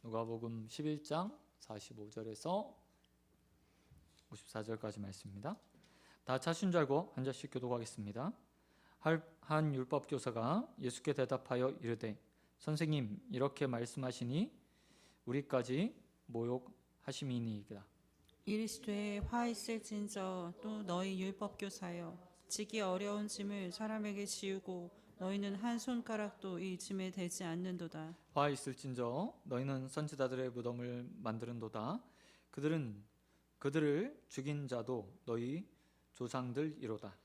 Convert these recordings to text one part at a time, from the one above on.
누가복음 11장 45절에서 54절까지 말씀입니다. 다 차신 줄 알고 한 절씩 교독하겠습니다. 한 율법교사가 예수께 대답하여 이르되 선생님 이렇게 말씀하시니 우리까지 모욕하심이니이다. 이르시되 화 있을진저 또 너희 율법교사여 지기 어려운 짐을 사람에게 지우고 너희는 한 손가락도 이 짐에 대지 않는도다. 화 있을진저 너희는 선지자들의 무덤을 만드는도다. 그들을 죽인 자도 너희 조상들이로다.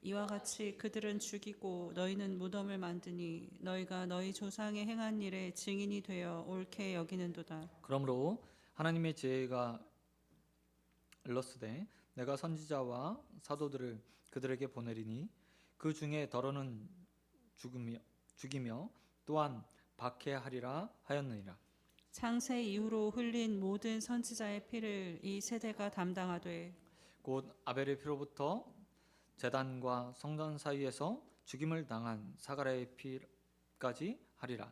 이와 같이 그들은 죽이고 너희는 무덤을 만드니 너희가 너희 조상의 행한 일에 증인이 되어 옳게 여기는도다. 그러므로 하나님의 지혜가 일렀으되 내가 선지자와 사도들을 그들에게 보내리니 그 중에 더러는 죽이며 또한 박해하리라 하였느니라. 창세 이후로 흘린 모든 선지자의 피를 이 세대가 담당하되 곧 아벨의 피로부터 제단과 성전 사이에서 죽임을 당한 사가랴의 피까지 하리라.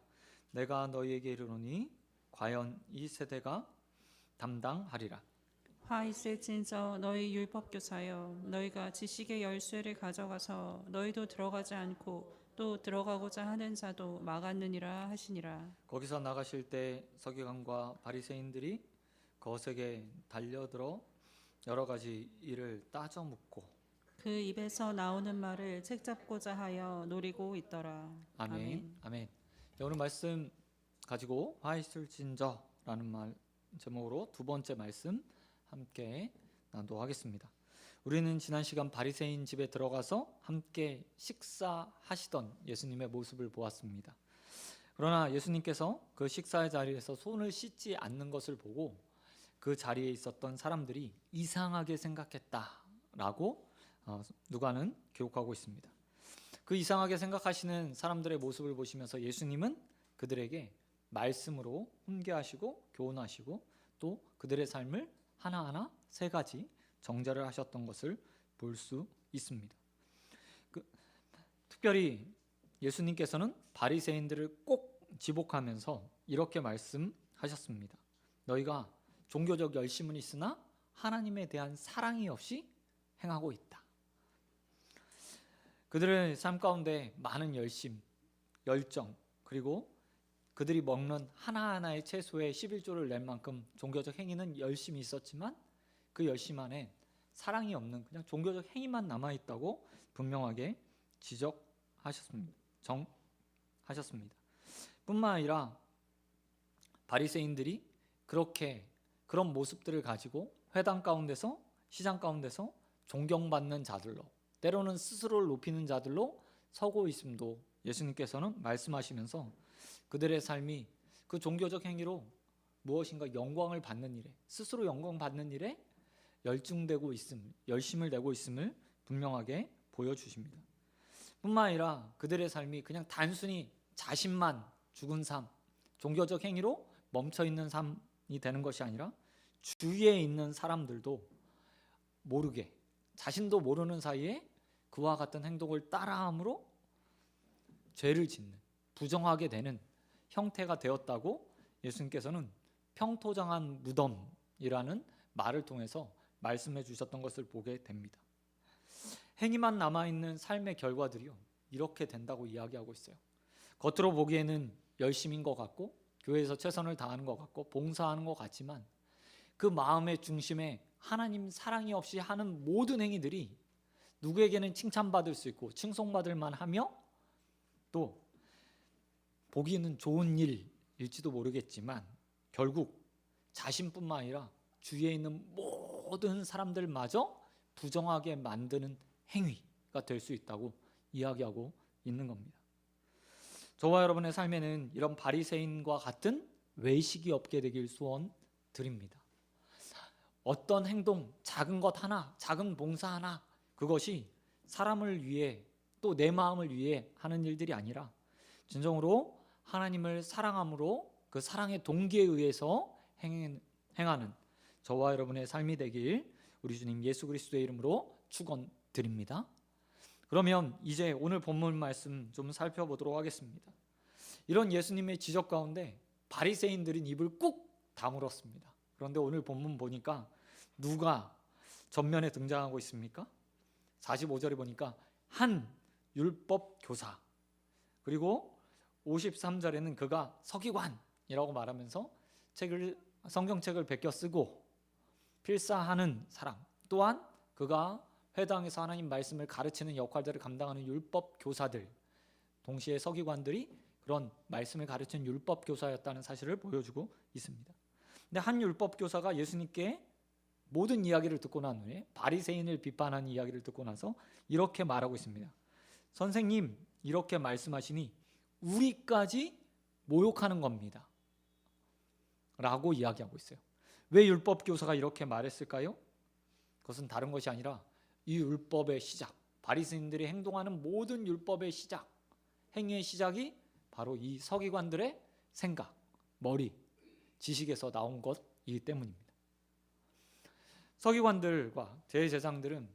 내가 너희에게 이르노니 과연 이 세대가 담당하리라. 화 있을진저 너희 율법교사여 너희가 지식의 열쇠를 가져가서 너희도 들어가지 않고 또 들어가고자 하는 자도 막았느니라 하시니라. 거기서 나가실 때 서기관과 바리새인들이 거색에 달려들어 여러 가지 일을 따져 묻고 그 입에서 나오는 말을 책잡고자 하여 노리고 있더라. 아멘. 아멘. 오늘 말씀 가지고 화 있을진저라는 말 제목으로 두 번째 말씀 함께 나누도록 하겠습니다. 우리는 지난 시간 바리새인 집에 들어가서 함께 식사하시던 예수님의 모습을 보았습니다. 그러나 예수님께서 그 식사의 자리에서 손을 씻지 않는 것을 보고 그 자리에 있었던 사람들이 이상하게 생각했다라고 누가는 기록하고 있습니다. 그 이상하게 생각하시는 사람들의 모습을 보시면서 예수님은 그들에게 말씀으로 훈계하시고 교훈하시고 또 그들의 삶을 하나하나 세 가지 정죄를 하셨던 것을 볼 수 있습니다. 특별히 예수님께서는 바리새인들을 꼭 지목하면서 이렇게 말씀하셨습니다. 너희가 종교적 열심은 있으나 하나님에 대한 사랑이 없이 행하고 있다. 그들의 삶 가운데 많은 열심, 열정, 그리고 그들이 먹는 하나하나의 채소에 11조를 낼 만큼 종교적 행위는 열심히 있었지만 그 열심 안에 사랑이 없는 그냥 종교적 행위만 남아있다고 분명하게 지적하셨습니다. 정하셨습니다. 뿐만 아니라 바리새인들이 그런 모습들을 가지고 회당 가운데서 시장 가운데서 존경받는 자들로 때로는 스스로를 높이는 자들로 서고 있음도 예수님께서는 말씀하시면서 그들의 삶이 그 종교적 행위로 무엇인가 영광을 받는 일에 스스로 영광 받는 일에 열중되고 있음, 열심을 내고 있음을 분명하게 보여주십니다. 뿐만 아니라 그들의 삶이 그냥 단순히 자신만 죽은 삶, 종교적 행위로 멈춰있는 삶이 되는 것이 아니라 주위에 있는 사람들도 모르게 자신도 모르는 사이에 그와 같은 행동을 따라함으로 죄를 짓는 부정하게 되는 형태가 되었다고 예수님께서는 평토장한 무덤이라는 말을 통해서 말씀해 주셨던 것을 보게 됩니다. 행위만 남아있는 삶의 결과들이요 이렇게 된다고 이야기하고 있어요. 겉으로 보기에는 열심인 것 같고 교회에서 최선을 다하는 것 같고 봉사하는 것 같지만 그 마음의 중심에 하나님 사랑이 없이 하는 모든 행위들이 누구에게는 칭찬받을 수 있고 칭송받을 만하며 또 보기에는 좋은 일일지도 모르겠지만 결국 자신뿐만 아니라 주위에 있는 모든 사람들마저 부정하게 만드는 행위가 될 수 있다고 이야기하고 있는 겁니다. 저와 여러분의 삶에는 이런 바리새인과 같은 외식이 없게 되길 소원드립니다. 어떤 행동, 작은 것 하나, 작은 봉사 하나 그것이 사람을 위해 또 내 마음을 위해 하는 일들이 아니라 진정으로 하나님을 사랑함으로 그 사랑의 동기에 의해서 행하는 저와 여러분의 삶이 되길 우리 주님 예수 그리스도의 이름으로 축원드립니다. 그러면 이제 오늘 본문 말씀 좀 살펴보도록 하겠습니다. 이런 예수님의 지적 가운데 바리새인들은 입을 꾹 다물었습니다. 그런데 오늘 본문 보니까 누가 전면에 등장하고 있습니까? 45절에 보니까 한 율법 교사, 그리고 53절에는 그가 서기관이라고 말하면서 성경책을 베껴 쓰고 필사하는 사람, 또한 그가 회당에서 하나님 말씀을 가르치는 역할들을 감당하는 율법 교사들, 동시에 서기관들이 그런 말씀을 가르치는 율법 교사였다는 사실을 보여주고 있습니다. 근데 한 율법 교사가 예수님께 모든 이야기를 듣고 난 후에 바리새인을 비판하는 이야기를 듣고 나서 이렇게 말하고 있습니다. 선생님, 이렇게 말씀하시니 우리까지 모욕하는 겁니다 라고 이야기하고 있어요. 왜 율법 교사가 이렇게 말했을까요? 그것은 다른 것이 아니라 이 율법의 시작, 바리새인들이 행동하는 모든 율법의 시작, 행위의 시작이 바로 이 서기관들의 생각, 머리, 지식에서 나온 것이기 때문입니다. 서기관들과 대제사장들은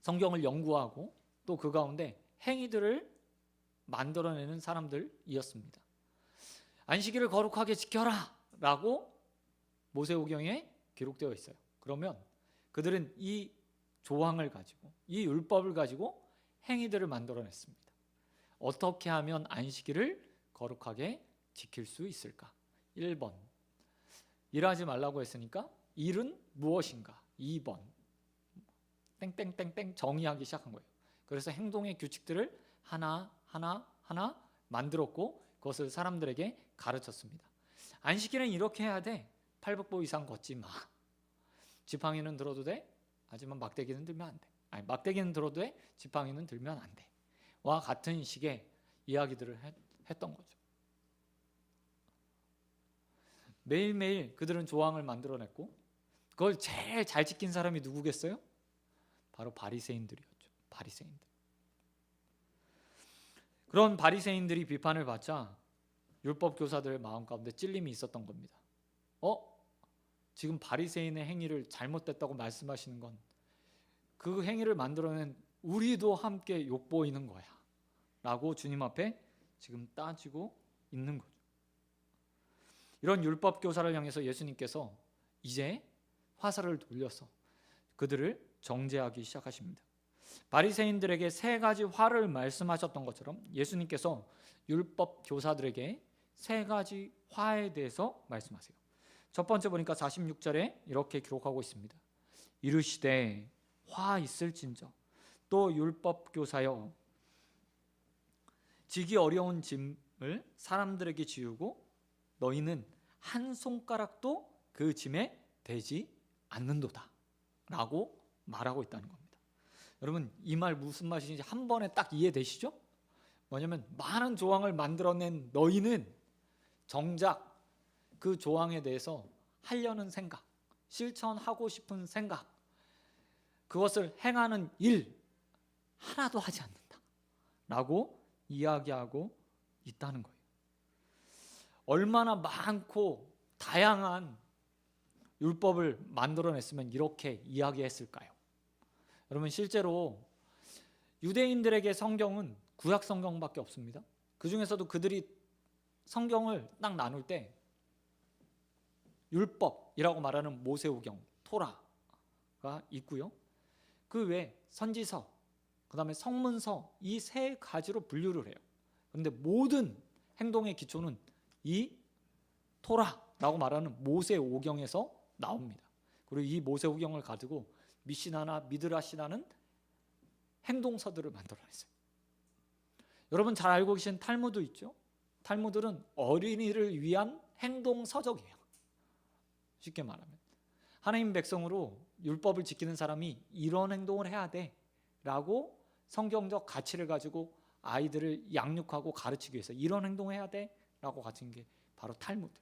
성경을 연구하고 또 그 가운데 행위들을 만들어내는 사람들이었습니다. 안식일을 거룩하게 지켜라 라고 모세오경에 기록되어 있어요. 그러면 그들은 이 조항을 가지고, 이 율법을 가지고 행위들을 만들어냈습니다. 어떻게 하면 안식일을 거룩하게 지킬 수 있을까? 1번, 일하지 말라고 했으니까 일은 무엇인가? 2번, 땡땡땡땡 정의하기 시작한 거예요. 그래서 행동의 규칙들을 하나 만들었고 그것을 사람들에게 가르쳤습니다. 안식일은 이렇게 해야 돼. 팔복부 이상 걷지 마. 지팡이는 들어도 돼. 하지만 막대기는 들면 안 돼. 아니, 막대기는 들어도 돼. 지팡이는 들면 안 돼. 와 같은 식의 이야기들을 했던 거죠. 매일매일 그들은 조항을 만들어냈고 그걸 제일 잘 지킨 사람이 누구겠어요? 바로 바리새인들이었죠. 바리새인들. 그런 바리새인들이 비판을 받자 율법 교사들의 마음 가운데 찔림이 있었던 겁니다. 지금 바리새인의 행위를 잘못됐다고 말씀하시는 건 그 행위를 만들어낸 우리도 함께 욕보이는 거야 라고 주님 앞에 지금 따지고 있는 거죠. 이런 율법 교사를 향해서 예수님께서 이제 화살을 돌려서 그들을 정죄하기 시작하십니다. 바리새인들에게 3가지 화를 말씀하셨던 것처럼 예수님께서 율법 교사들에게 3가지 화에 대해서 말씀하세요. 첫 번째 보니까 46절에 이렇게 기록하고 있습니다. 이르시되 화 있을진저 또 율법 교사여 지기 어려운 짐을 사람들에게 지우고 너희는 한 손가락도 그 짐에 대지 않는도다 라고 말하고 있다는 겁니다. 여러분 이 말 무슨 말인지 한 번에 딱 이해되시죠? 뭐냐면 많은 조항을 만들어낸 너희는 정작 그 조항에 대해서 하려는 생각, 실천하고 싶은 생각, 그것을 행하는 일 하나도 하지 않는다 라고 이야기하고 있다는 거예요. 얼마나 많고 다양한 율법을 만들어냈으면 이렇게 이야기했을까요? 여러분 실제로 유대인들에게 성경은 구약 성경밖에 없습니다. 그 중에서도 그들이 성경을 딱 나눌 때 율법이라고 말하는 모세오경, 토라가 있고요. 그 외에 선지서, 그 다음에 성문서 이 3가지로 분류를 해요. 그런데 모든 행동의 기초는 이 토라라고 말하는 모세오경에서 나옵니다. 그리고 이 모세오경을 가지고 미시나나 미드라시나는 행동서들을 만들어냈어요. 여러분 잘 알고 계신 탈무드 있죠? 탈무드는 어린이를 위한 행동서적이에요. 쉽게 말하면 하나님 백성으로 율법을 지키는 사람이 이런 행동을 해야 돼 라고 성경적 가치를 가지고 아이들을 양육하고 가르치기 위해서 이런 행동을 해야 돼 라고 가진 게 바로 탈무드.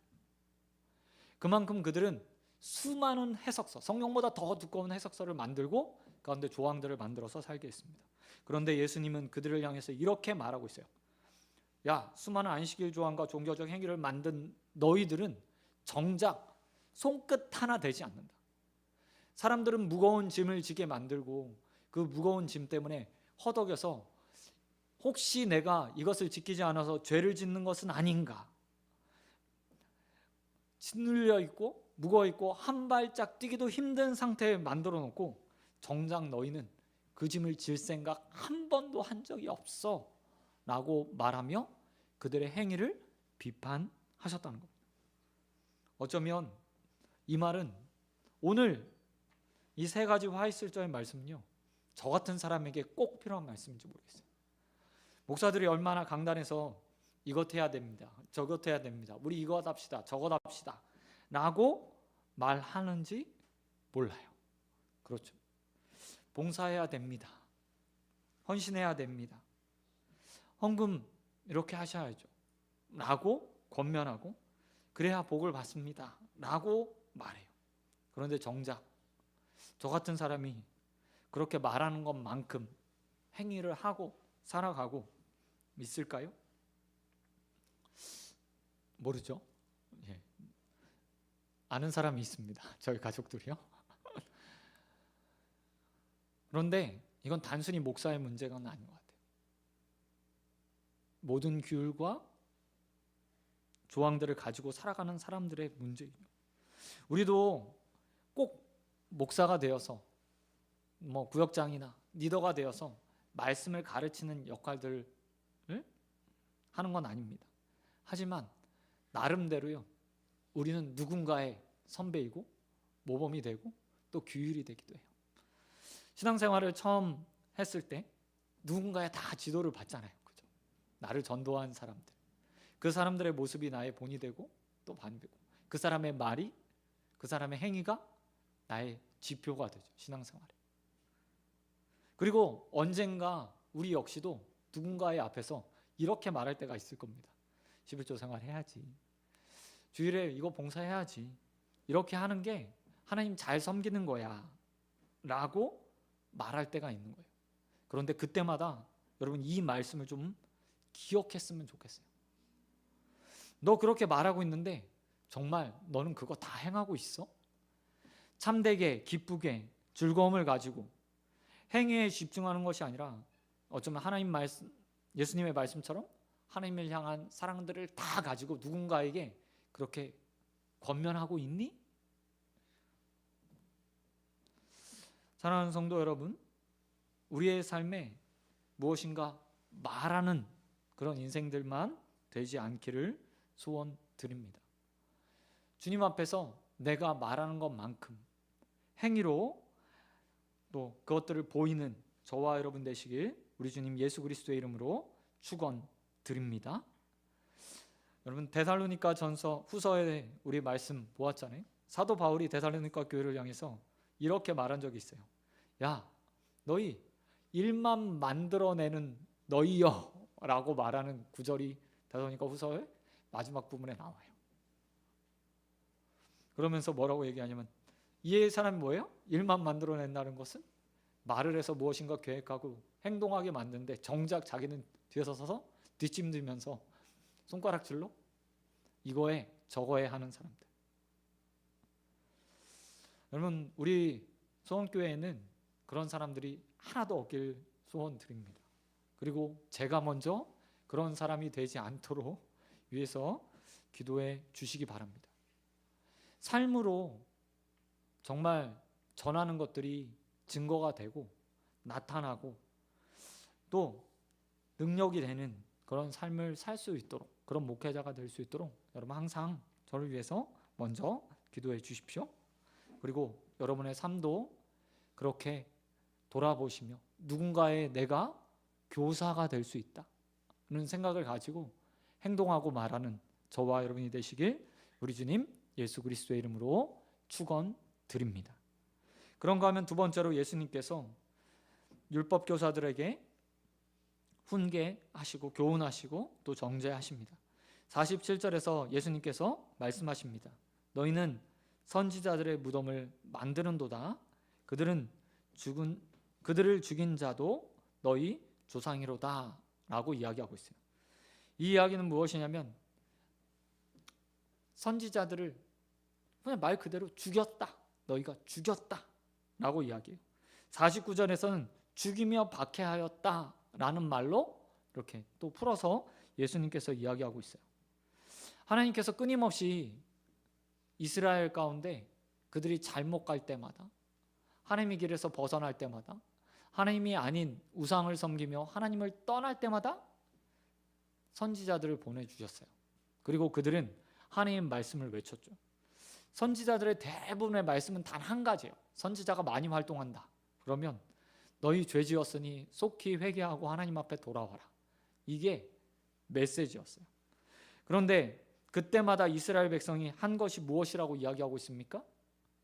그만큼 그들은 수많은 해석서, 성경보다 더 두꺼운 해석서를 만들고 가운데 조항들을 만들어서 살게 했습니다. 그런데 예수님은 그들을 향해서 이렇게 말하고 있어요. 야, 수많은 안식일 조항과 종교적 행위를 만든 너희들은 정작 손끝 하나 되지 않는다. 사람들은 무거운 짐을 지게 만들고 그 무거운 짐 때문에 허덕여서 혹시 내가 이것을 지키지 않아서 죄를 짓는 것은 아닌가, 짓눌려 있고 무거워 있고 한 발짝 뛰기도 힘든 상태에 만들어 놓고 정작 너희는 그 짐을 질 생각 한 번도 한 적이 없어 라고 말하며 그들의 행위를 비판하셨다는 겁니다. 어쩌면 이 말은 오늘 이 세 가지 화이슬자의 말씀은요, 저 같은 사람에게 꼭 필요한 말씀인지 모르겠어요. 목사들이 얼마나 강단에서 이것 해야 됩니다, 저것 해야 됩니다, 우리 이것 합시다, 저것 합시다 라고 말하는지 몰라요. 그렇죠. 봉사해야 됩니다, 헌신해야 됩니다, 헌금 이렇게 하셔야죠 라고 권면하고 그래야 복을 받습니다 라고 말해요. 그런데 정작 저 같은 사람이 그렇게 말하는 것만큼 행위를 하고 살아가고 있을까요? 모르죠. 예. 아는 사람이 있습니다. 저희 가족들이요. 그런데 이건 단순히 목사의 문제가 아닌 것 같아요. 모든 규율과 조항들을 가지고 살아가는 사람들의 문제예요. 우리도 꼭 목사가 되어서 구역장이나 리더가 되어서 말씀을 가르치는 역할들을 하는 건 아닙니다. 하지만 나름대로요, 우리는 누군가의 선배이고 모범이 되고 또 규율이 되기도 해요. 신앙생활을 처음 했을 때 누군가의 다 지도를 받잖아요. 그죠? 나를 전도한 사람들, 그 사람들의 모습이 나의 본이 되고 또 반이 되고 그 사람의 말이, 그 사람의 행위가 나의 지표가 되죠, 신앙생활에. 그리고 언젠가 우리 역시도 누군가의 앞에서 이렇게 말할 때가 있을 겁니다. 11조 생활 해야지, 주일에 이거 봉사해야지, 이렇게 하는 게 하나님 잘 섬기는 거야 라고 말할 때가 있는 거예요. 그런데 그때마다 여러분 이 말씀을 좀 기억했으면 좋겠어요. 너 그렇게 말하고 있는데 정말 너는 그거 다 행하고 있어? 참되게 기쁘게 즐거움을 가지고 행위에 집중하는 것이 아니라 어쩌면 하나님 말씀, 예수님의 말씀처럼 하나님을 향한 사랑들을 다 가지고 누군가에게 그렇게 권면하고 있니? 사랑하는 성도 여러분, 우리의 삶에 무엇인가 말하는 그런 인생들만 되지 않기를 소원드립니다. 주님 앞에서 내가 말하는 것만큼 행위로 또 그것들을 보이는 저와 여러분 되시길 우리 주님 예수 그리스도의 이름으로 축원드립니다. 여러분 데살로니가 전서 후서에 우리 말씀 보았잖아요. 사도 바울이 데살로니가 교회를 향해서 이렇게 말한 적이 있어요. 야, 너희 일만 만들어내는 너희여 라고 말하는 구절이 데살로니가 후서의 마지막 부분에 나와요. 그러면서 뭐라고 얘기하냐면, 이 사람이 뭐예요? 일만 만들어낸다는 것은 말을 해서 무엇인가 계획하고 행동하게 만드는데 정작 자기는 뒤에서 서서 뒷짐 들면서 손가락질로 이거에 저거에 하는 사람들. 여러분 우리 소원교회에는 그런 사람들이 하나도 없길 소원드립니다. 그리고 제가 먼저 그런 사람이 되지 않도록 위해서 기도해 주시기 바랍니다. 삶으로 정말 전하는 것들이 증거가 되고 나타나고 또 능력이 되는 그런 삶을 살 수 있도록, 그런 목회자가 될 수 있도록 여러분 항상 저를 위해서 먼저 기도해 주십시오. 그리고 여러분의 삶도 그렇게 돌아보시며 누군가의 내가 교사가 될 수 있다는 생각을 가지고 행동하고 말하는 저와 여러분이 되시길 우리 주님 예수 그리스도의 이름으로 축원드립니다. 그런가 하면 두 번째로 예수님께서 율법 교사들에게 훈계하시고 교훈하시고 또 정죄하십니다. 47절에서 예수님께서 말씀하십니다. 너희는 선지자들의 무덤을 만드는도다. 그들을 죽인 자도 너희 조상이로다 라고 이야기하고 있어요. 이 이야기는 무엇이냐면 선지자들을 그냥 말 그대로 죽였다, 너희가 죽였다 라고 이야기해요. 49절에서는 죽이며 박해하였다 라는 말로 이렇게 또 풀어서 예수님께서 이야기하고 있어요. 하나님께서 끊임없이 이스라엘 가운데 그들이 잘못 갈 때마다, 하나님의 길에서 벗어날 때마다, 하나님이 아닌 우상을 섬기며 하나님을 떠날 때마다 선지자들을 보내주셨어요. 그리고 그들은 하나님의 말씀을 외쳤죠. 선지자들의 대부분의 말씀은 단 한 가지예요. 선지자가 많이 활동한다. 그러면 너희 죄 지었으니 속히 회개하고 하나님 앞에 돌아와라. 이게 메시지였어요. 그런데 그때마다 이스라엘 백성이 한 것이 무엇이라고 이야기하고 있습니까?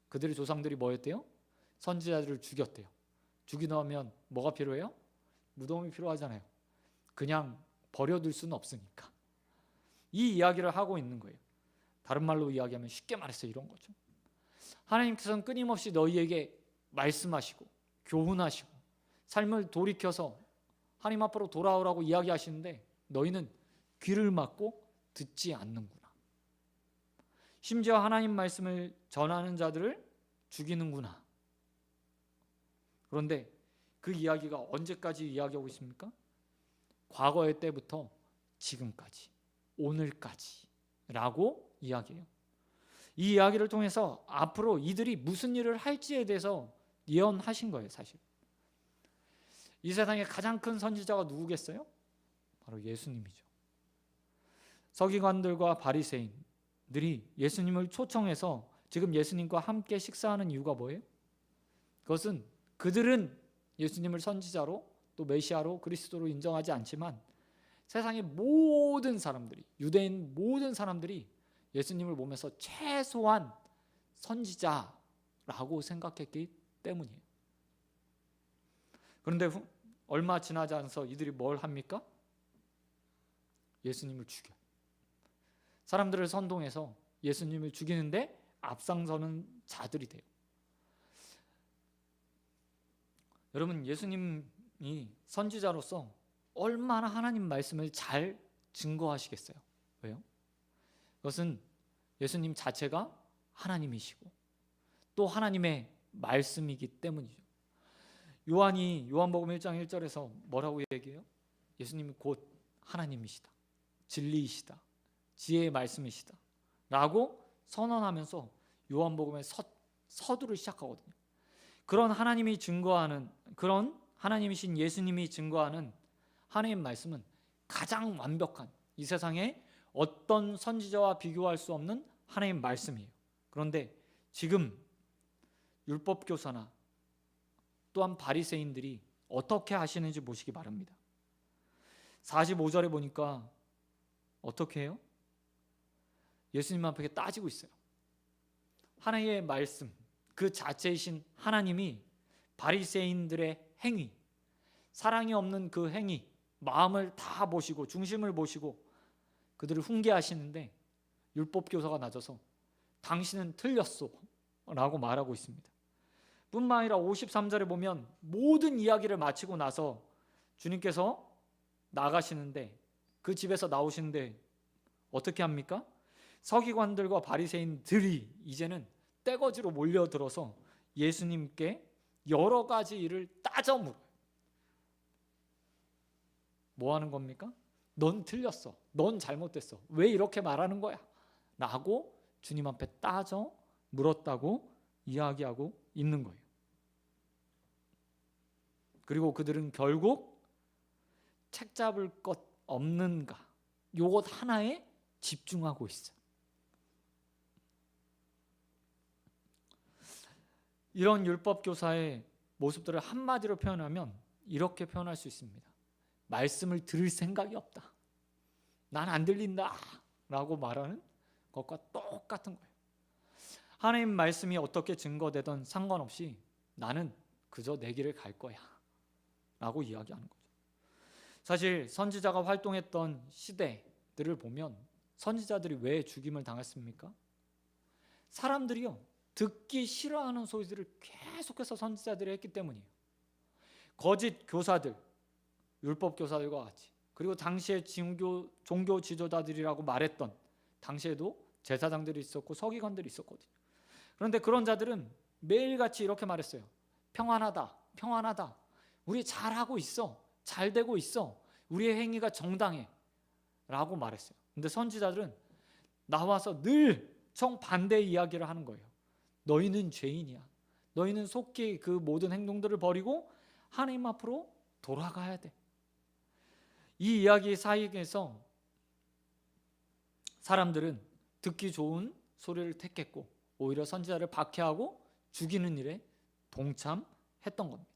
그들의 조상들이 뭐였대요? 선지자들을 죽였대요. 죽이려면 뭐가 필요해요? 무덤이 필요하잖아요. 그냥 버려둘 수는 없으니까. 이 이야기를 하고 있는 거예요. 다른 말로 이야기하면 쉽게 말해서 이런 거죠. 하나님께서는 끊임없이 너희에게 말씀하시고 교훈하시고 삶을 돌이켜서 하나님 앞으로 돌아오라고 이야기하시는데 너희는 귀를 막고 듣지 않는구나. 심지어 하나님 말씀을 전하는 자들을 죽이는구나. 그런데 그 이야기가 언제까지 이야기하고 있습니까? 과거의 때부터 지금까지, 오늘까지라고 이야기해요. 이 이야기를 통해서 앞으로 이들이 무슨 일을 할지에 대해서 예언하신 거예요, 사실. 이 세상에 가장 큰 선지자가 누구겠어요? 바로 예수님이죠. 서기관들과 바리새인들이 예수님을 초청해서 지금 예수님과 함께 식사하는 이유가 뭐예요? 그것은 그들은 예수님을 선지자로 또 메시아로 그리스도로 인정하지 않지만 세상의 모든 사람들이, 유대인 모든 사람들이 예수님을 보면서 최소한 선지자라고 생각했기 때문이에요. 그런데 얼마 지나지 않아서 이들이 뭘 합니까? 예수님을 죽여요. 사람들을 선동해서 예수님을 죽이는데 앞장서는 자들이 돼요. 여러분, 예수님이 선지자로서 얼마나 하나님 말씀을 잘 증거하시겠어요? 왜요? 그것은 예수님 자체가 하나님이시고 또 하나님의 말씀이기 때문이죠. 요한이 요한복음 1장 1절에서 뭐라고 얘기해요? 예수님이 곧 하나님이시다, 진리이시다, 지혜의 말씀이시다 라고 선언하면서 요한복음의 서두를 시작하거든요. 그런 하나님이 증거하는, 그런 하나님이신 예수님이 증거하는 하나님의 말씀은 가장 완벽한, 이 세상에 어떤 선지자와 비교할 수 없는 하나님의 말씀이에요. 그런데 지금 율법교사나 또한 바리새인들이 어떻게 하시는지 보시기 바랍니다. 45절에 보니까 어떻게 해요? 예수님 앞에 따지고 있어요. 하나님의 말씀, 그 자체이신 하나님이 바리새인들의 행위, 사랑이 없는 그 행위, 마음을 다 보시고 중심을 보시고 그들을 훈계하시는데 율법교사가 나서서 당신은 틀렸소 라고 말하고 있습니다. 뿐만 아니라 53절에 보면 모든 이야기를 마치고 나서 주님께서 나가시는데 그 집에서 나오시는데 어떻게 합니까? 서기관들과 바리새인들이 이제는 떼거지로 몰려들어서 예수님께 여러 가지 일을 따져 물어요. 뭐 하는 겁니까? 넌 틀렸어. 넌 잘못됐어. 왜 이렇게 말하는 거야? 라고 주님 앞에 따져 물었다고 이야기하고 있는 거예요. 그리고 그들은 결국 책 잡을 것 없는가? 요것 하나에 집중하고 있어요. 이런 율법교사의 모습들을 한마디로 표현하면 이렇게 표현할 수 있습니다. 말씀을 들을 생각이 없다. 난 안 들린다 라고 말하는 것과 똑같은 거예요. 하나님 말씀이 어떻게 증거되든 상관없이 나는 그저 내 길을 갈 거야 라고 이야기하는 거죠. 사실 선지자가 활동했던 시대들을 보면 선지자들이 왜 죽임을 당했습니까? 사람들이요, 듣기 싫어하는 소리들을 계속해서 선지자들이 했기 때문이에요. 거짓 교사들, 율법 교사들과 같이, 그리고 당시에 종교 지도자들이라고 말했던, 당시에도 제사장들이 있었고 서기관들이 있었거든요. 그런데 그런 자들은 매일같이 이렇게 말했어요. 평안하다, 평안하다. 우리 잘하고 있어, 잘 되고 있어, 우리의 행위가 정당해 라고 말했어요. 근데 선지자들은 나와서 늘 정반대의 이야기를 하는 거예요. 너희는 죄인이야. 너희는 속히 그 모든 행동들을 버리고 하나님 앞으로 돌아가야 돼. 이 이야기 사이에서 사람들은 듣기 좋은 소리를 택했고 오히려 선지자를 박해하고 죽이는 일에 동참했던 겁니다.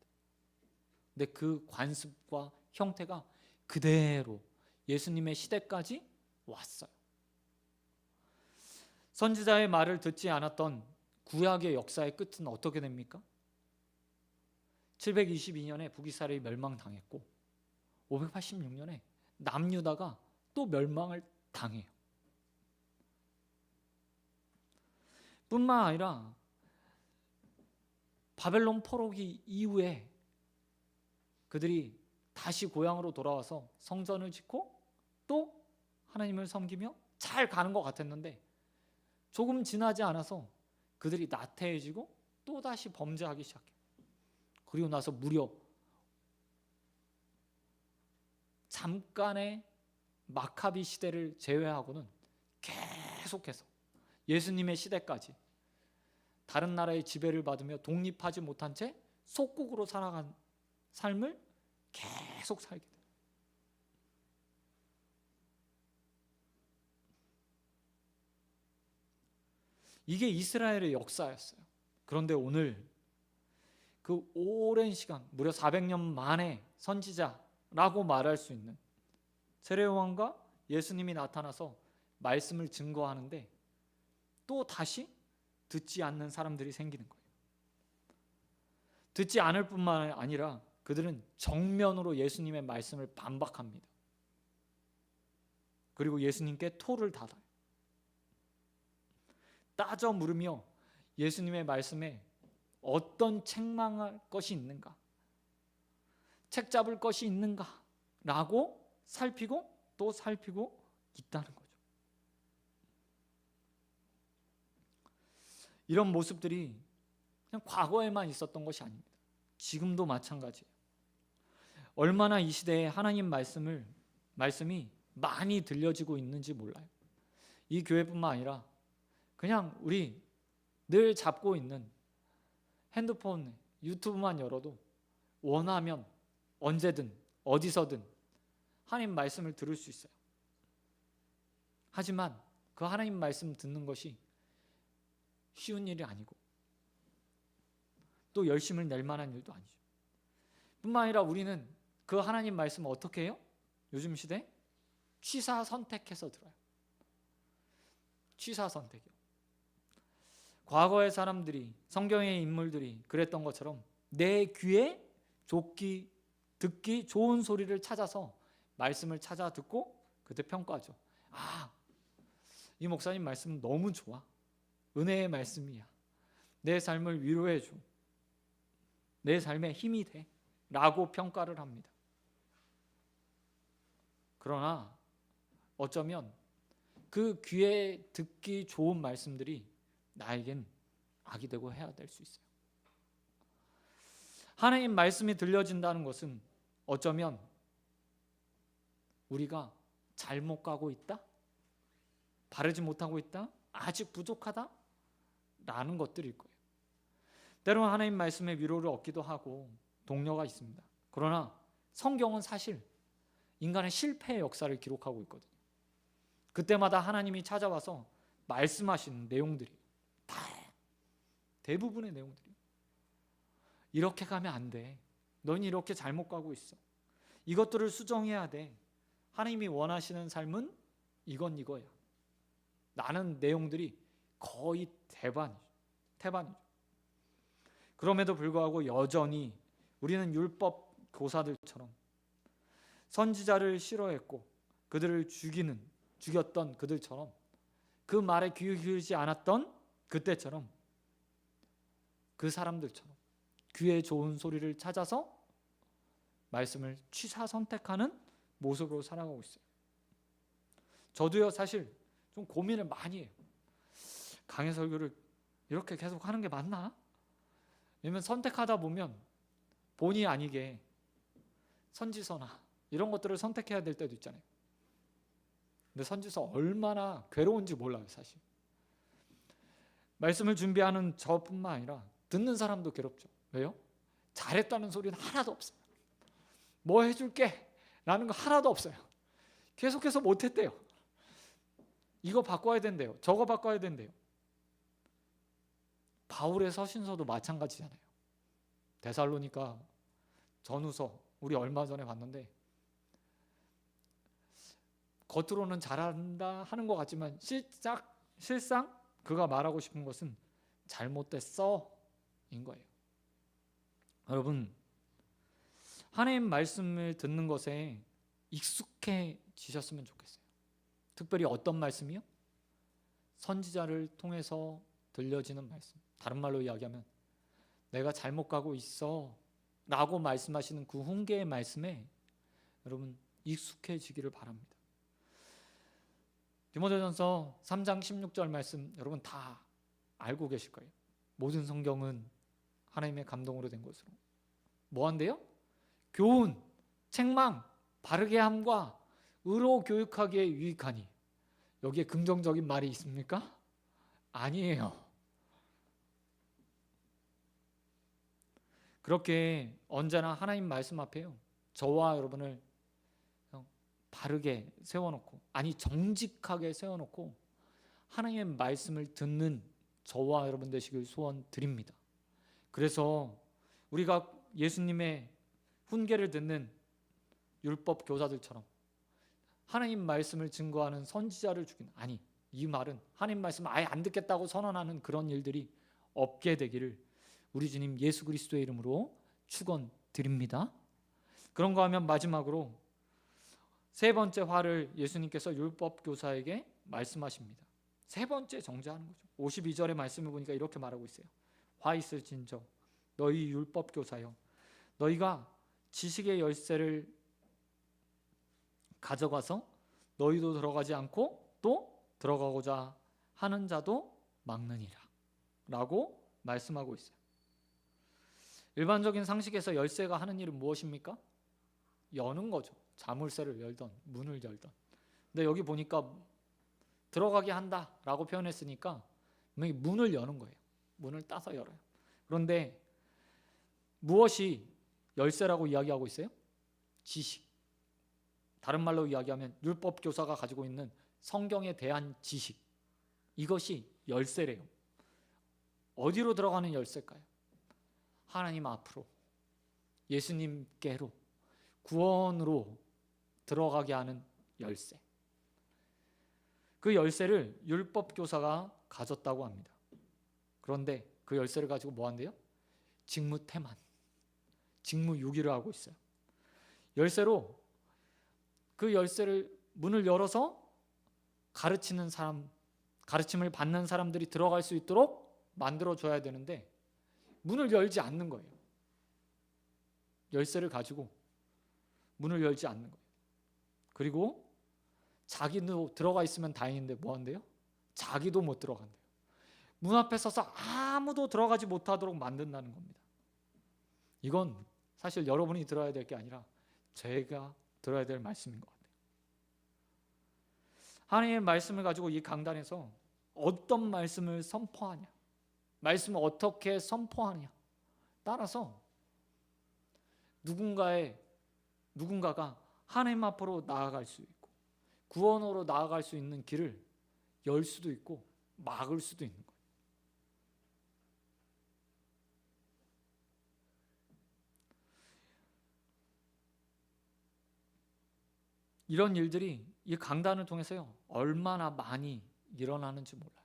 근데 그 관습과 형태가 그대로 예수님의 시대까지 왔어요. 선지자의 말을 듣지 않았던 구약의 역사의 끝은 어떻게 됩니까? 722년에 북이스라엘이 멸망당했고 586년에 남유다가 또 멸망을 당해요. 뿐만 아니라 바벨론 포로기 이후에 그들이 다시 고향으로 돌아와서 성전을 짓고 또 하나님을 섬기며 잘 가는 것 같았는데 조금 지나지 않아서 그들이 나태해지고 또다시 범죄하기 시작해요. 그리고 나서 무려 잠깐의 마카비 시대를 제외하고는 계속해서 예수님의 시대까지 다른 나라의 지배를 받으며 독립하지 못한 채 속국으로 살아간 삶을 계속 살게 돼요. 이게 이스라엘의 역사였어요. 그런데 오늘 그 오랜 시간, 무려 400년 만에 선지자라고 말할 수 있는 세례요한과 예수님이 나타나서 말씀을 증거하는데 또 다시 듣지 않는 사람들이 생기는 거예요. 듣지 않을 뿐만 아니라 그들은 정면으로 예수님의 말씀을 반박합니다. 그리고 예수님께 토를 닫아요. 따져 물으며 예수님의 말씀에 어떤 책망할 것이 있는가, 책 잡을 것이 있는가 라고 살피고 또 살피고 있다는 거죠. 이런 모습들이 그냥 과거에만 있었던 것이 아닙니다. 지금도 마찬가지예요. 얼마나 이 시대에 하나님 말씀이 많이 들려지고 있는지 몰라요. 이 교회뿐만 아니라 그냥 우리 늘 잡고 있는 핸드폰, 유튜브만 열어도 원하면 언제든 어디서든 하나님 말씀을 들을 수 있어요. 하지만 그 하나님 말씀 듣는 것이 쉬운 일이 아니고 또 열심을 낼 만한 일도 아니죠. 뿐만 아니라 우리는 그 하나님 말씀을 어떻게 해요? 요즘 시대 취사 선택해서 들어요. 취사 선택이요. 과거의 사람들이, 성경의 인물들이 그랬던 것처럼 내 귀에 듣기 좋은 소리를 찾아서 말씀을 찾아 듣고 그때 평가하죠. 이 목사님 말씀 너무 좋아. 은혜의 말씀이야. 내 삶을 위로해 줘. 내 삶에 힘이 돼. 라고 평가를 합니다. 그러나 어쩌면 그 귀에 듣기 좋은 말씀들이 나에겐 악이 되고 해야 될 수 있어요. 하나님 말씀이 들려진다는 것은 어쩌면 우리가 잘못 가고 있다? 바르지 못하고 있다? 아직 부족하다? 라는 것들일 거예요. 때로는 하나님 말씀의 위로를 얻기도 하고 동료가 있습니다. 그러나 성경은 사실 인간의 실패의 역사를 기록하고 있거든요. 그때마다 하나님이 찾아와서 말씀하시는 내용들이 대부분의 내용들이 이렇게 가면 안 돼. 넌 이렇게 잘못 가고 있어. 이것들을 수정해야 돼. 하나님이 원하시는 삶은 이건 이거야. 라는 내용들이 거의 태반이죠. 그럼에도 불구하고 여전히 우리는 율법 교사들처럼 선지자를 싫어했고 그들을 죽였던 그들처럼 그 말에 귀 기울이지 않았던 그때처럼 그 사람들처럼 귀에 좋은 소리를 찾아서 말씀을 취사 선택하는 모습으로 살아가고 있어요. 저도요 사실 좀 고민을 많이 해요. 강해 설교를 이렇게 계속 하는 게 맞나? 왜냐면 선택하다 보면 본의 아니게 선지서나 이런 것들을 선택해야 될 때도 있잖아요. 근데 선지서 얼마나 괴로운지 몰라요 사실. 말씀을 준비하는 저뿐만 아니라 듣는 사람도 괴롭죠. 왜요? 잘했다는 소리는 하나도 없어요. 뭐 해줄게 라는 거 하나도 없어요. 계속해서 못했대요. 이거 바꿔야 된대요. 저거 바꿔야 된대요. 바울의 서신서도 마찬가지잖아요. 데살로니가 전후서 우리 얼마 전에 봤는데 겉으로는 잘한다 하는 것 같지만 실상 그가 말하고 싶은 것은 잘못됐어 인 거예요. 여러분, 하나님 말씀을 듣는 것에 익숙해지셨으면 좋겠어요. 특별히 어떤 말씀이요? 선지자를 통해서 들려지는 말씀. 다른 말로 이야기하면 내가 잘못 가고 있어 라고 말씀하시는 그 훈계의 말씀에 여러분 익숙해지기를 바랍니다. 디모데전서 3장 16절 말씀 여러분 다 알고 계실 거예요. 모든 성경은 하나님의 감동으로 된 것으로 뭐 한대요? 교훈, 책망, 바르게 함과 의로 교육하기에 유익하니. 여기에 긍정적인 말이 있습니까? 아니에요. 그렇게 언제나 하나님 말씀 앞에요, 저와 여러분을 바르게 세워놓고, 아니 정직하게 세워놓고 하나님의 말씀을 듣는 저와 여러분 되시길 소원드립니다. 그래서 우리가 예수님의 훈계를 듣는 율법 교사들처럼 하나님 말씀을 증거하는 선지자를 죽이는, 아니 이 말은 하나님 말씀 아예 안 듣겠다고 선언하는 그런 일들이 없게 되기를 우리 주님 예수 그리스도의 이름으로 축원드립니다. 그런가 하면 마지막으로 세 번째 화를 예수님께서 율법 교사에게 말씀하십니다. 세 번째 정죄하는 거죠. 52절의 말씀을 보니까 이렇게 말하고 있어요. 화 있을진저 너희 율법 교사여, 너희가 지식의 열쇠를 가져가서 너희도 들어가지 않고 또 들어가고자 하는 자도 막느니라 라고 말씀하고 있어요. 일반적인 상식에서 열쇠가 하는 일은 무엇입니까? 여는 거죠. 자물쇠를 열던 문을 열던. 근데 여기 보니까 들어가게 한다라고 표현했으니까 문을 여는 거예요. 문을 따서 열어요. 그런데 무엇이 열쇠라고 이야기하고 있어요? 지식. 다른 말로 이야기하면 율법 교사가 가지고 있는 성경에 대한 지식. 이것이 열쇠래요. 어디로 들어가는 열쇠일까요? 하나님 앞으로, 예수님께로, 구원으로 들어가게 하는 열쇠. 그 열쇠를 율법 교사가 가졌다고 합니다. 그런데 그 열쇠를 가지고 뭐 한대요? 직무태만, 직무유기를 하고 있어요. 열쇠로 그 열쇠를 문을 열어서 가르치는 사람, 가르침을 받는 사람들이 들어갈 수 있도록 만들어줘야 되는데 문을 열지 않는 거예요. 열쇠를 가지고 문을 열지 않는 거예요. 그리고 자기도 들어가 있으면 다행인데 뭐 한대요? 자기도 못 들어간대요. 문 앞에 서서 아무도 들어가지 못하도록 만든다는 겁니다. 이건 사실 여러분이 들어야 될 게 아니라 제가 들어야 될 말씀인 것 같아요. 하나님의 말씀을 가지고 이 강단에서 어떤 말씀을 선포하냐, 말씀을 어떻게 선포하냐 따라서 누군가가 하나님 앞으로 나아갈 수 있고 구원으로 나아갈 수 있는 길을 열 수도 있고 막을 수도 있는 거예요. 이런 일들이 이 강단을 통해서요 얼마나 많이 일어나는지 몰라요.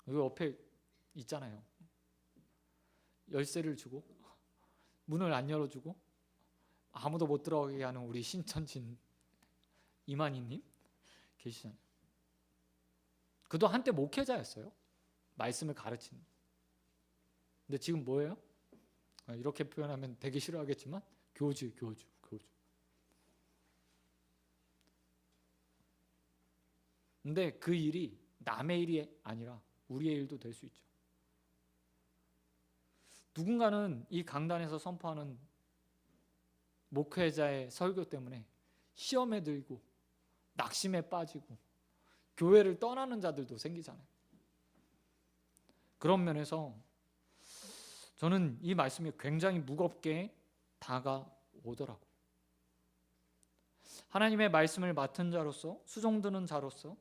여기 옆에 있잖아요. 열쇠를 주고 문을 안 열어주고 아무도 못 들어가게 하는 우리 신천진 이만희님 계시잖아요. 그도 한때 목회자였어요. 말씀을 가르치는. 근데 지금 뭐예요? 이렇게 표현하면 되게 싫어하겠지만 교주. 근데 그 일이 남의 일이 아니라 우리의 일도 될 수 있죠. 누군가는 이 강단에서 선포하는 목회자의 설교 때문에 시험에 들고 낙심에 빠지고 교회를 떠나는 자들도 생기잖아요. 그런 면에서 저는 이 말씀이 굉장히 무겁게 다가오더라고요. 하나님의 말씀을 맡은 자로서, 수종드는 자로서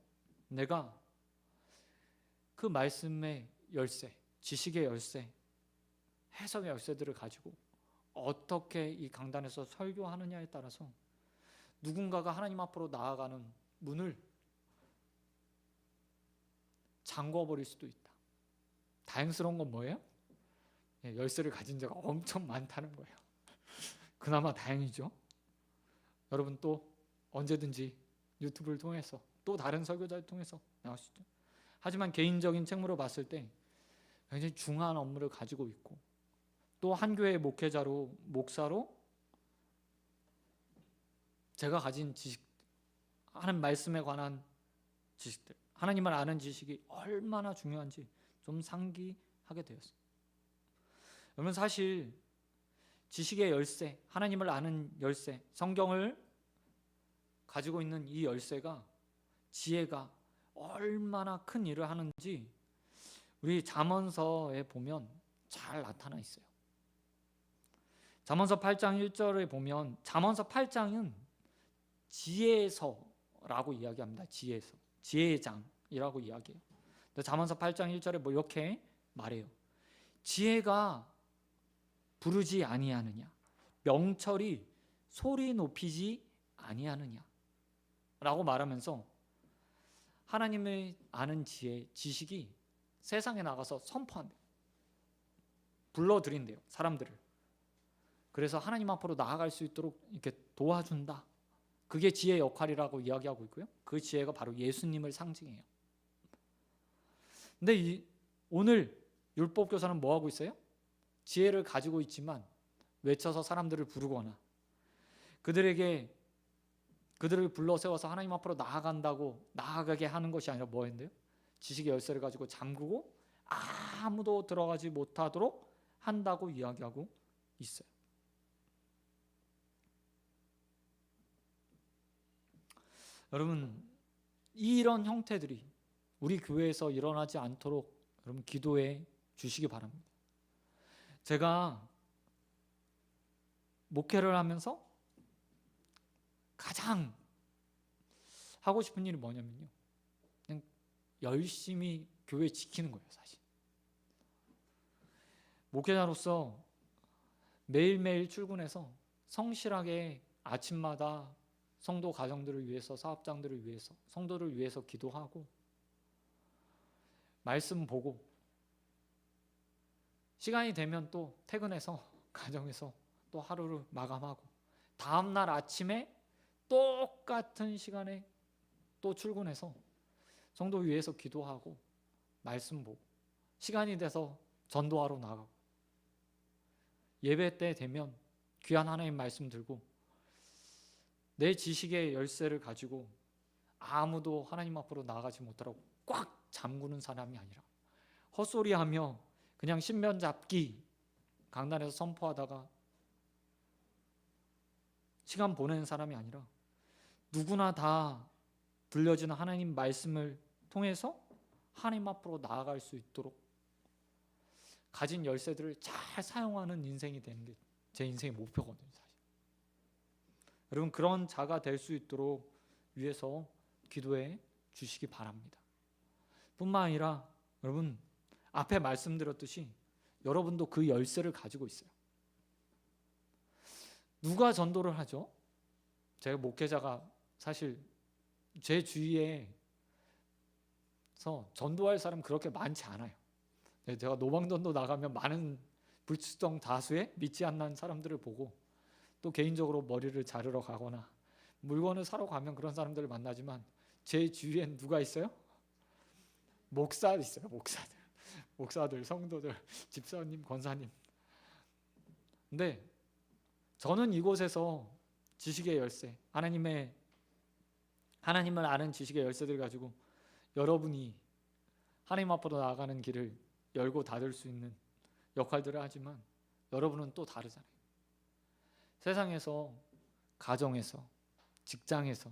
내가 그 말씀의 열쇠, 지식의 열쇠, 해석의 열쇠들을 가지고 어떻게 이 강단에서 설교하느냐에 따라서 누군가가 하나님 앞으로 나아가는 문을 잠궈버릴 수도 있다. 다행스러운 건 뭐예요? 열쇠를 가진 자가 엄청 많다는 거예요. 그나마 다행이죠. 여러분 또 언제든지 유튜브를 통해서 또 다른 설교자를 통해서 나올 수 있죠. 하지만 개인적인 책무로 봤을 때 굉장히 중요한 업무를 가지고 있고 또 한 교회의 목회자로, 목사로 제가 가진 지식, 하나님 말씀에 관한 지식들, 하나님을 아는 지식이 얼마나 중요한지 좀 상기하게 되었어요. 여러분 사실 지식의 열쇠, 하나님을 아는 열쇠, 성경을 가지고 있는 이 열쇠가, 지혜가 얼마나 큰 일을 하는지 우리 잠언서에 보면 잘 나타나 있어요. 잠언서 8장 1절에 보면 잠언서 8장은 지혜서라고 이야기합니다. 지혜서, 지혜의 장이라고 이야기해요. 잠언서 8장 1절에 뭐 이렇게 말해요. 지혜가 부르지 아니하느냐, 명철이 소리 높이지 아니하느냐 라고 말하면서 하나님을 아는 지혜, 지식이 세상에 나가서 선포한대요. 불러들인대요, 사람들을. 그래서 하나님 앞으로 나아갈 수 있도록 이렇게 도와준다. 그게 지혜의 역할이라고 이야기하고 있고요. 그 지혜가 바로 예수님을 상징해요. 근데 오늘 율법교사는 뭐 하고 있어요? 지혜를 가지고 있지만 외쳐서 사람들을 부르거나 그들을 불러 세워서 하나님 앞으로 나아가게 하는 것이 아니라 뭐 했는데요? 지식의 열쇠를 가지고 잠그고 아무도 들어가지 못하도록 한다고 이야기하고 있어요. 여러분, 이런 형태들이 우리 교회에서 일어나지 않도록 여러분 기도해 주시기 바랍니다. 제가 목회를 하면서 가장 하고 싶은 일이 뭐냐면요, 그냥 열심히 교회 지키는 거예요. 사실 목회자로서 매일매일 출근해서 성실하게 아침마다 성도 가정들을 위해서, 사업장들을 위해서, 성도를 위해서 기도하고 말씀 보고 시간이 되면 또 퇴근해서 가정에서 또 하루를 마감하고 다음날 아침에 똑같은 시간에 또 출근해서 성도 위해서 기도하고 말씀 보고 시간이 돼서 전도하러 나가고 예배 때 되면 귀한 하나님 말씀 들고 내 지식의 열쇠를 가지고 아무도 하나님 앞으로 나아가지 못하라고 꽉 잠그는 사람이 아니라 헛소리하며 그냥 신면 잡기 강단에서 선포하다가 시간 보내는 사람이 아니라 누구나 다 들려지는 하나님 말씀을 통해서 하나님 앞으로 나아갈 수 있도록 가진 열쇠들을 잘 사용하는 인생이 되는 게 제 인생의 목표거든요. 사실. 여러분 그런 자가 될 수 있도록 위해서 기도해 주시기 바랍니다. 뿐만 아니라 여러분 앞에 말씀드렸듯이 여러분도 그 열쇠를 가지고 있어요. 누가 전도를 하죠? 제가 목회자가 사실 제 주위에서 전도할 사람 그렇게 많지 않아요. 제가 노방전도 나가면 많은 불특정 다수의 믿지 않는 사람들을 보고 또 개인적으로 머리를 자르러 가거나 물건을 사러 가면 그런 사람들을 만나지만 제 주위엔 누가 있어요? 목사 있어요. 목사들, 성도들, 집사님, 권사님. 근데 저는 이곳에서 지식의 열쇠, 하나님을 아는 지식의 열쇠들 가지고 여러분이 하나님 앞으로 나아가는 길을 열고 닫을 수 있는 역할들을 하지만 여러분은 또 다르잖아요. 세상에서, 가정에서, 직장에서,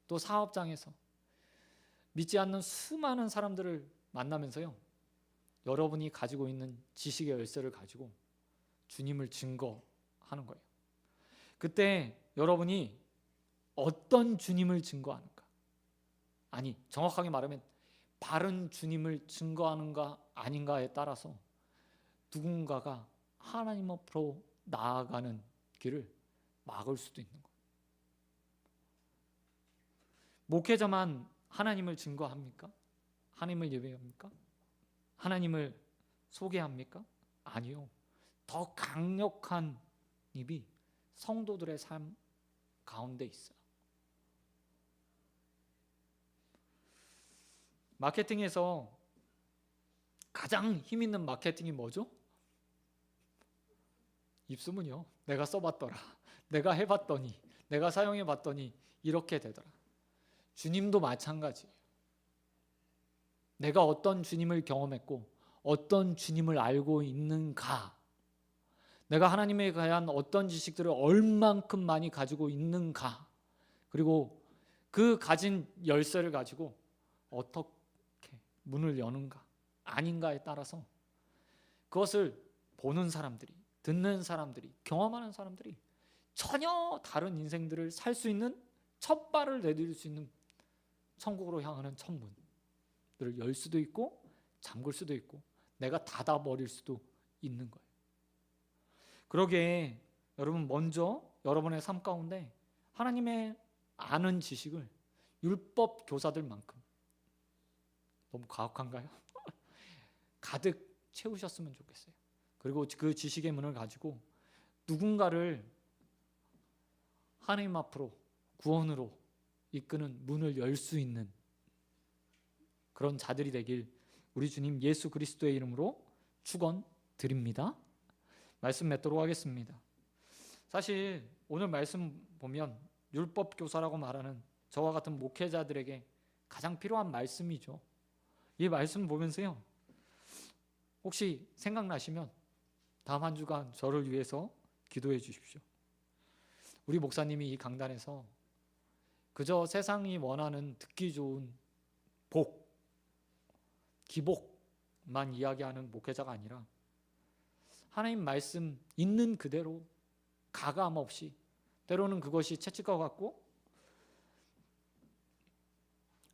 또 사업장에서 믿지 않는 수많은 사람들을 만나면서요, 여러분이 가지고 있는 지식의 열쇠를 가지고 주님을 증거하는 거예요. 그때 여러분이 어떤 주님을 증거하는가, 아니 정확하게 말하면 바른 주님을 증거하는가 아닌가에 따라서 누군가가 하나님 앞으로 나아가는 길을 막을 수도 있는 거예요. 목회자만 하나님을 증거합니까? 하나님을 예배합니까? 하나님을 소개합니까? 아니요. 더 강력한 입이 성도들의 삶 가운데 있어요. 마케팅에서 가장 힘 있는 마케팅이 뭐죠? 입소문이요. 내가 써봤더라, 내가 해봤더니, 내가 사용해봤더니 이렇게 되더라. 주님도 마찬가지예요. 내가 어떤 주님을 경험했고 어떤 주님을 알고 있는가, 내가 하나님에 대한 어떤 지식들을 얼만큼 많이 가지고 있는가, 그리고 그 가진 열쇠를 가지고 어떻게 문을 여는가 아닌가에 따라서 그것을 보는 사람들이, 듣는 사람들이, 경험하는 사람들이 전혀 다른 인생들을 살 수 있는 첫 발을 내디딜 수 있는 천국으로 향하는 천문들을 열 수도 있고 잠글 수도 있고 내가 닫아버릴 수도 있는 거예요. 그러기에 여러분, 먼저 여러분의 삶 가운데 하나님의 아는 지식을 율법 교사들만큼, 너무 과학한가요? 가득 채우셨으면 좋겠어요. 그리고 그 지식의 문을 가지고 누군가를 하나님 앞으로 구원으로 이끄는 문을 열 수 있는 그런 자들이 되길 우리 주님 예수 그리스도의 이름으로 축원드립니다. 말씀 맺도록 하겠습니다. 사실 오늘 말씀 보면 율법 교사라고 말하는 저와 같은 목회자들에게 가장 필요한 말씀이죠. 이 말씀 보면서요, 혹시 생각나시면 다음 한 주간 저를 위해서 기도해 주십시오. 우리 목사님이 이 강단에서 그저 세상이 원하는 듣기 좋은 복, 기복만 이야기하는 목회자가 아니라 하나님 말씀 있는 그대로 가감 없이, 때로는 그것이 채찍과 같고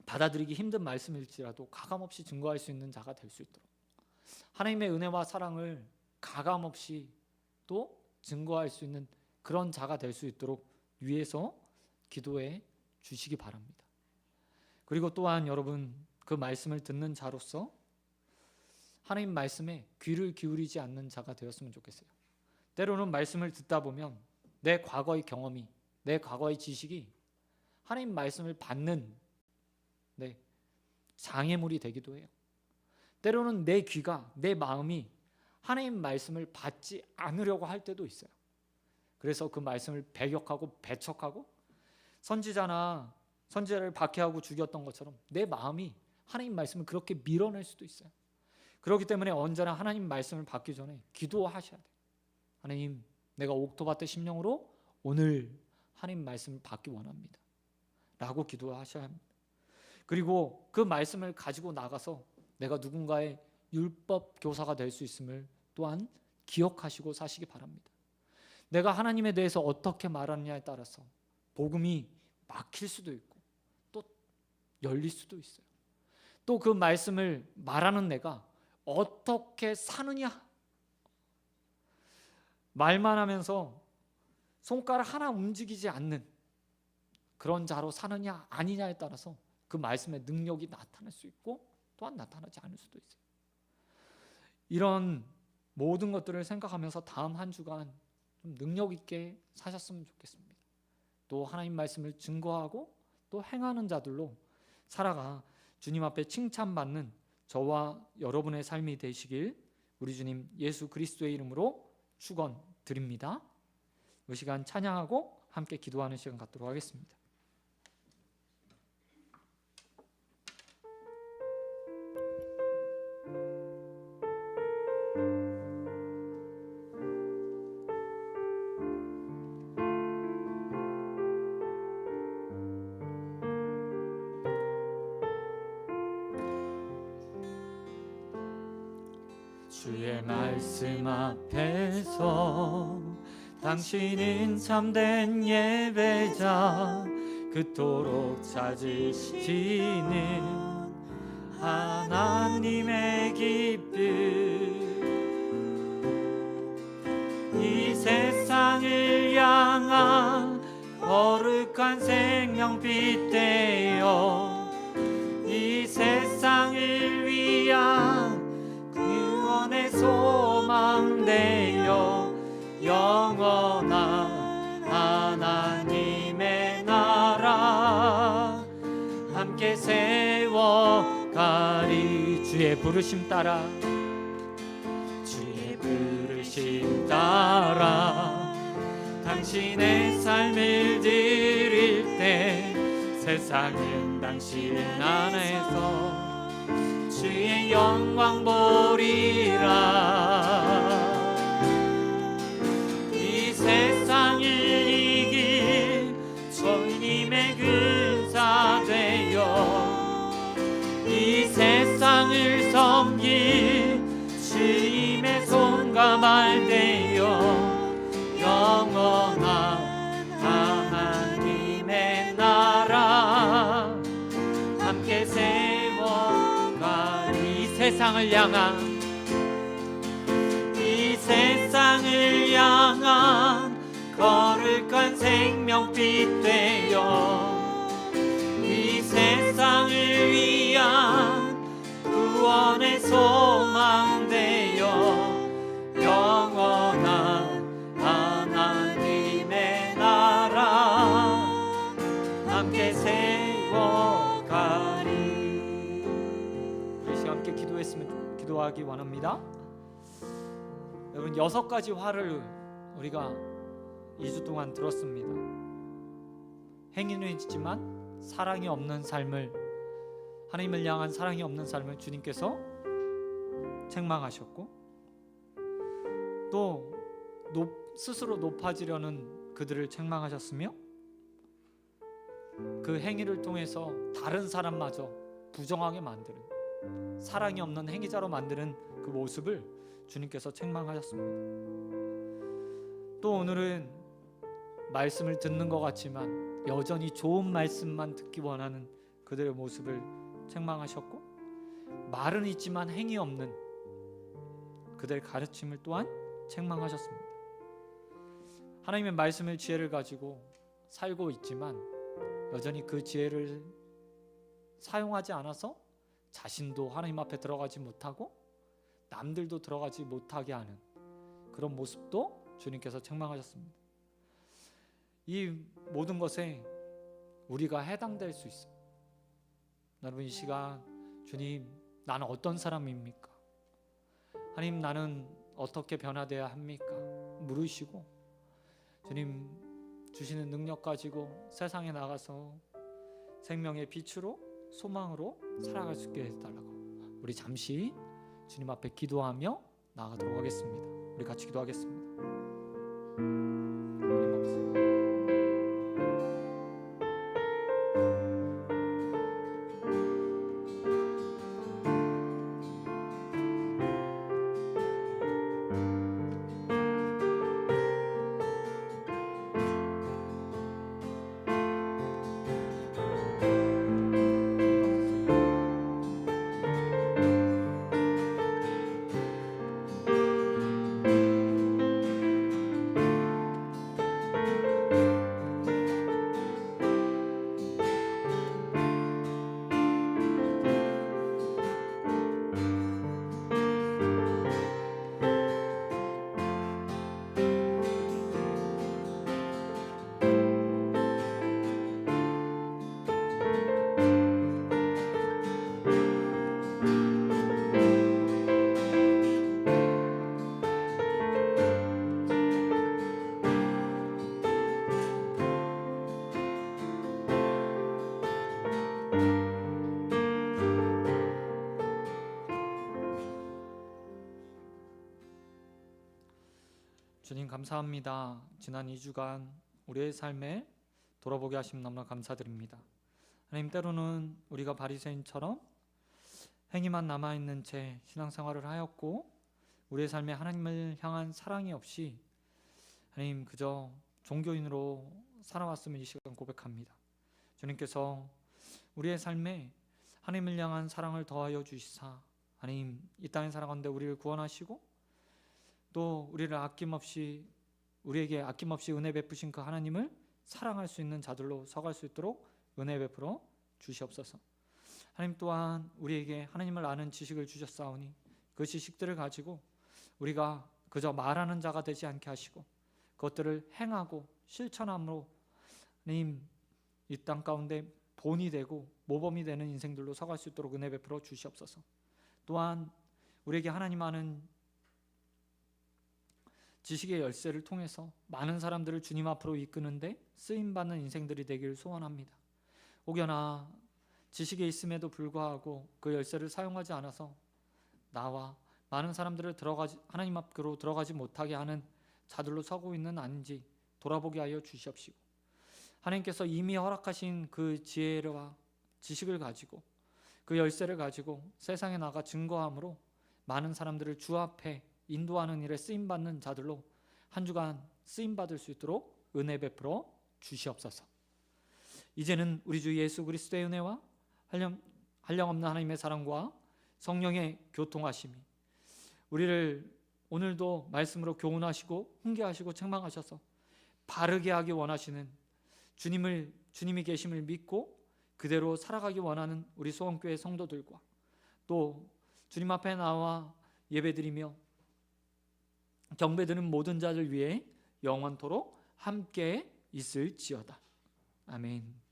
받아들이기 힘든 말씀일지라도 가감 없이 증거할 수 있는 자가 될 수 있도록, 하나님의 은혜와 사랑을 가감 없이 또 증거할 수 있는 그런 자가 될 수 있도록 위에서 기도해 주시기 바랍니다. 그리고 또한 여러분, 그 말씀을 듣는 자로서 하나님 말씀에 귀를 기울이지 않는 자가 되었으면 좋겠어요. 때로는 말씀을 듣다 보면 내 과거의 경험이, 내 과거의 지식이 하나님 말씀을 받는 장애물이 되기도 해요. 때로는 내 귀가, 내 마음이 하나님 말씀을 받지 않으려고 할 때도 있어요. 그래서 그 말씀을 배격하고 배척하고 선지자를 박해하고 죽였던 것처럼 내 마음이 하나님 말씀을 그렇게 밀어낼 수도 있어요. 그렇기 때문에 언제나 하나님 말씀을 받기 전에 기도하셔야 돼요. 하나님, 내가 옥토바트 심령으로 오늘 하나님 말씀을 받기 원합니다 라고 기도하셔야 합니다. 그리고 그 말씀을 가지고 나가서 내가 누군가의 율법 교사가 될 수 있음을 또한 기억하시고 사시기 바랍니다. 내가 하나님에 대해서 어떻게 말하느냐에 따라서 복음이 막힐 수도 있고 또 열릴 수도 있어요. 또 그 말씀을 말하는 내가 어떻게 사느냐, 말만 하면서 손가락 하나 움직이지 않는 그런 자로 사느냐 아니냐에 따라서 그 말씀의 능력이 나타날 수 있고 또한 나타나지 않을 수도 있어요. 이런 모든 것들을 생각하면서 다음 한 주간 좀 능력 있게 사셨으면 좋겠습니다. 또 하나님 말씀을 증거하고 또 행하는 자들로 살아가 주님 앞에 칭찬받는 저와 여러분의 삶이 되시길 우리 주님 예수 그리스도의 이름으로 축원드립니다. 이 시간 찬양하고 함께 기도하는 시간 갖도록 하겠습니다. 주의 말씀 앞에서 당신은 참된 예배자 그토록 찾으시는 하나님의 기쁨 이 세상을 향한 거룩한 생명빛 되어 이 세상을 위한 구원의 소망 되어 영원한 하나님의 나라 함께 세워가리 주의 부르심 따라 주의 부르심 따라 당신의 삶을 드릴 때 세상은 당신 안에서 주의 영광 보리라 이 세상을 이길 주님의 근사 되어 이 세상을 섬길 주님의 손과 말 되어 영원한 하나님의 나라 함께 세워가리 이 세상을 향한 거룩한 생명빛 되어 이 세상을 위한 구원의 소망 되어 영원한 하나님의 나라 함께 세워가리 우리 시간 함께 기도하기 원합니다. 여러분 6가지 화를 우리가 2주 동안 들었습니다. 행위는 있지만 사랑이 없는 삶을 하나님을 향한 사랑이 없는 삶을 주님께서 책망하셨고 또 스스로 높아지려는 그들을 책망하셨으며 그 행위를 통해서 다른 사람마저 부정하게 만드는 사랑이 없는 행위자로 만드는 그 모습을 주님께서 책망하셨습니다. 또 오늘은 말씀을 듣는 것 같지만 여전히 좋은 말씀만 듣기 원하는 그들의 모습을 책망하셨고 말은 있지만 행위 없는 그들의 가르침을 또한 책망하셨습니다. 하나님의 말씀을 지혜를 가지고 살고 있지만 여전히 그 지혜를 사용하지 않아서 자신도 하나님 앞에 들어가지 못하고 남들도 들어가지 못하게 하는 그런 모습도 주님께서 책망하셨습니다. 이 모든 것에 우리가 해당될 수 있어요. 여러분 이 시간 주님 나는 어떤 사람입니까? 하나님 나는 어떻게 변화되어야 합니까? 물으시고 주님 주시는 능력 가지고 세상에 나가서 생명의 빛으로 소망으로 살아갈 수 있게 해달라고 우리 잠시 주님 앞에 기도하며 나아가도록 하겠습니다. 우리 같이 기도하겠습니다. 주님 감사합니다. 지난 2주간 우리의 삶에 돌아보게 하심 너무나 감사드립니다. 하나님 때로는 우리가 바리새인처럼 행위만 남아있는 채 신앙생활을 하였고 우리의 삶에 하나님을 향한 사랑이 없이 하나님 그저 종교인으로 살아왔음을 이 시간 고백합니다. 주님께서 우리의 삶에 하나님을 향한 사랑을 더하여 주시사 하나님 이 땅에 살아가는데 우리를 구원하시고 또 우리에게 아낌없이 은혜 베푸신 그 하나님을 사랑할 수 있는 자들로 서갈 수 있도록 은혜 베풀어 주시옵소서. 하나님 또한 우리에게 하나님을 아는 지식을 주셨사오니 그 지식들을 가지고 우리가 그저 말하는 자가 되지 않게 하시고 그것들을 행하고 실천함으로 하나님 이 땅 가운데 본이 되고 모범이 되는 인생들로 서갈 수 있도록 은혜 베풀어 주시옵소서. 또한 우리에게 하나님 아는 지식의 열쇠를 통해서 많은 사람들을 주님 앞으로 이끄는데 쓰임받는 인생들이 되기를 소원합니다. 혹여나 지식에 있음에도 불구하고 그 열쇠를 사용하지 않아서 나와 많은 사람들을 하나님 앞으로 들어가지 못하게 하는 자들로 서고 있는 아닌지 돌아보게 하여 주시옵시고 하나님께서 이미 허락하신 그 지혜와 지식을 가지고 그 열쇠를 가지고 세상에 나가 증거함으로 많은 사람들을 주 앞에 인도하는 일에 쓰임받는 자들로 한 주간 쓰임받을 수 있도록 은혜 베풀어 주시옵소서. 이제는 우리 주 예수 그리스도의 은혜와 한량없는 하나님의 사랑과 성령의 교통하심이 우리를 오늘도 말씀으로 교훈하시고 훈계하시고 책망하셔서 바르게 하기 원하시는 주님이 계심을 믿고 그대로 살아가기 원하는 우리 소원교회 성도들과 또 주님 앞에 나와 예배드리며 경배드리는 모든 자들 위해 영원토록 함께 있을지어다. 아멘.